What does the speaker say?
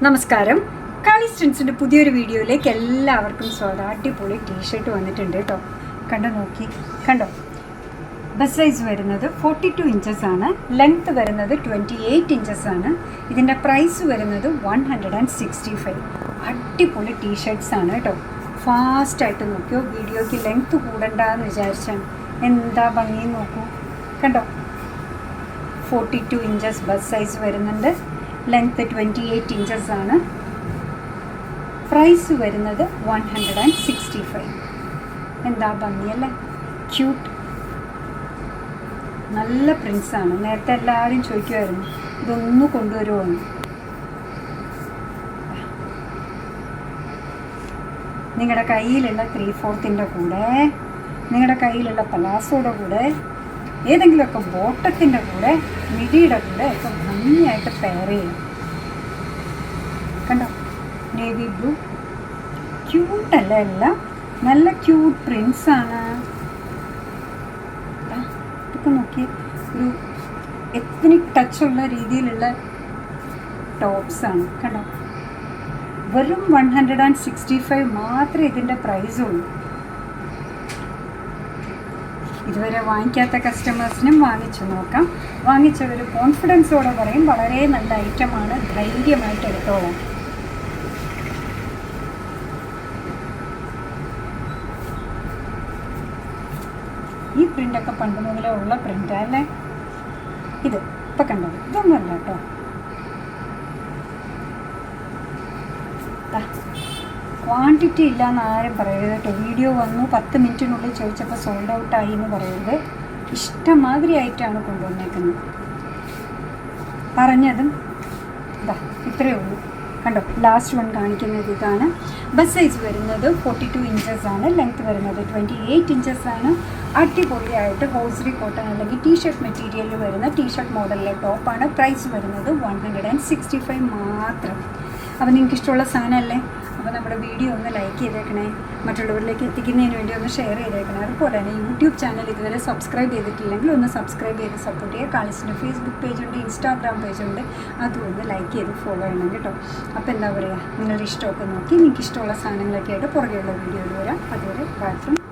നമസ്കാരം. കാളിസ്റ്റൻസിൻ്റെ പുതിയൊരു വീഡിയോയിലേക്ക് എല്ലാവർക്കും സ്വാഗതം. അടിപൊളി ടീഷർട്ട് വന്നിട്ടുണ്ട് കേട്ടോ. കണ്ടോ ബസ് സൈസ് വരുന്നത് 42 ഇഞ്ചസ് ആണ്. ലെങ്ത്ത് വരുന്നത് 28 ഇഞ്ചസ് ആണ്. ഇതിൻ്റെ പ്രൈസ് വരുന്നത് 165. അടിപൊളി ടീഷർട്ട്സ് ആണ് കേട്ടോ. ഫാസ്റ്റായിട്ട് നോക്കിയോ. വീഡിയോയ്ക്ക് ലെങ്ത്ത് കൂടണ്ടെന്ന് വിചാരിച്ചാണ്. എന്താ ഭംഗി നോക്കൂ. കണ്ടോ 42 ഇഞ്ചസ് ബസ് സൈസ് വരുന്നുണ്ട്. ലെങ്ത്ത് 28 ഇഞ്ചസ് ആണ്. പ്രൈസ് വരുന്നത് 165. എന്താ ഭംഗിയല്ലേ, ക്യൂട്ട്. നല്ല പ്രിൻസാണ്. നേരത്തെ എല്ലാവരും ചോദിക്കുമായിരുന്നു ഇതൊന്ന് കൊണ്ടുവരുമോന്ന്. നിങ്ങളുടെ കയ്യിലുള്ള 3/4 കൂടെ, നിങ്ങളുടെ കയ്യിലുള്ള പലാസോയുടെ കൂടെ, ഏതെങ്കിലുമൊക്കെ ബോട്ടത്തിൻ്റെ കൂടെ, മിഡിയുടെ കൂടെ ഒക്കെ ഭംഗിയായിട്ട് പെയർ ചെയ്യും. കണ്ടോ നേവി ബ്ലൂ, ക്യൂട്ടല്ല, എല്ലാം നല്ല ക്യൂട്ട് പ്രിൻസാണ്. ഇതൊക്കെ നോക്കി, ഒരു എത്നിക് ടച്ചുള്ള രീതിയിലുള്ള ടോപ്സാണ്. കണ്ടോ വെറും 165 മാത്രമേ ഇതിൻ്റെ പ്രൈസുള്ളൂ. ഇതുവരെ വാങ്ങിക്കാത്ത കസ്റ്റമേഴ്സിനും വാങ്ങിച്ചു നോക്കാം. വാങ്ങിച്ചവർ കോൺഫിഡൻസോടെ പറയും വളരെ നല്ല ഐറ്റമാണ്, ധൈര്യമായിട്ട് എടുത്തോളാം. ഈ പ്രിൻ്റൊക്കെ പണ്ട് മുതലേ ഉള്ള പ്രിൻ്റല്ലേ ഇത്. ഇപ്പം കണ്ടത് ഇതൊന്നുമല്ല കേട്ടോ. ക്വാണ്ടിറ്റി ഇല്ലയെന്ന് ആരും പറയരുത് കേട്ടോ. വീഡിയോ വന്നു 10 മിനിറ്റിനുള്ളിൽ ചോദിച്ചപ്പോൾ സോൾഡ് ഔട്ടായി എന്ന് പറയരുത്. ഇഷ്ടമാതിരി ആയിട്ടാണ് കൊണ്ടുവന്നേക്കുന്നത്. പറഞ്ഞതും ഇത്രയേ ഉള്ളൂ. കണ്ടോ ലാസ്റ്റ് വൺ കാണിക്കുന്നത് ഇതാണ്. ബസ് സൈസ് വരുന്നത് 42 ഇഞ്ചസ് ആണ്. ലെങ്ത്ത് വരുന്നത് 28 ഇഞ്ചസ് ആണ്. അടിപൊളിയായിട്ട് ഹോസ്രി കോട്ടൺ അല്ലെങ്കിൽ ടീഷർട്ട് മെറ്റീരിയലിൽ വരുന്ന ടീഷർട്ട് മോഡലിലെ ടോപ്പാണ്. പ്രൈസ് വരുന്നത് 165 മാത്രം. അപ്പോൾ നിങ്ങൾക്ക് ഇഷ്ടമുള്ള സാധനമല്ലേ. അപ്പോൾ നമ്മുടെ വീഡിയോ ഒന്ന് ലൈക്ക് ചെയ്തേക്കണേ, മറ്റുള്ളവരിലേക്ക് എത്തിക്കുന്നതിന് വേണ്ടി ഒന്ന് ഷെയർ ചെയ്തേക്കണേ. അതുപോലെ തന്നെ യൂട്യൂബ് ചാനൽ ഇതുവരെ സബ്സ്ക്രൈബ് ചെയ്തിട്ടില്ലെങ്കിൽ ഒന്ന് സബ്സ്ക്രൈബ് ചെയ്ത് സപ്പോർട്ട് ചെയ്യുക. കാളിസിൻ്റെ ഫേസ്ബുക്ക് പേജുണ്ട്, ഇൻസ്റ്റാഗ്രാം പേജുണ്ട്, അതും ഒന്ന് ലൈക്ക് ചെയ്ത് ഫോളോ ചെയ്യണം കേട്ടോ. അപ്പോൾ എന്താ പറയുക, നിങ്ങളുടെ ഇഷ്ടമൊക്കെ നോക്കി നിങ്ങൾക്ക് ഇഷ്ടമുള്ള സാധനങ്ങളൊക്കെ ആയിട്ട് പുറകെയുള്ള വീഡിയോയിൽ വരാം. അതുവരെ ബൈ ഫ്രം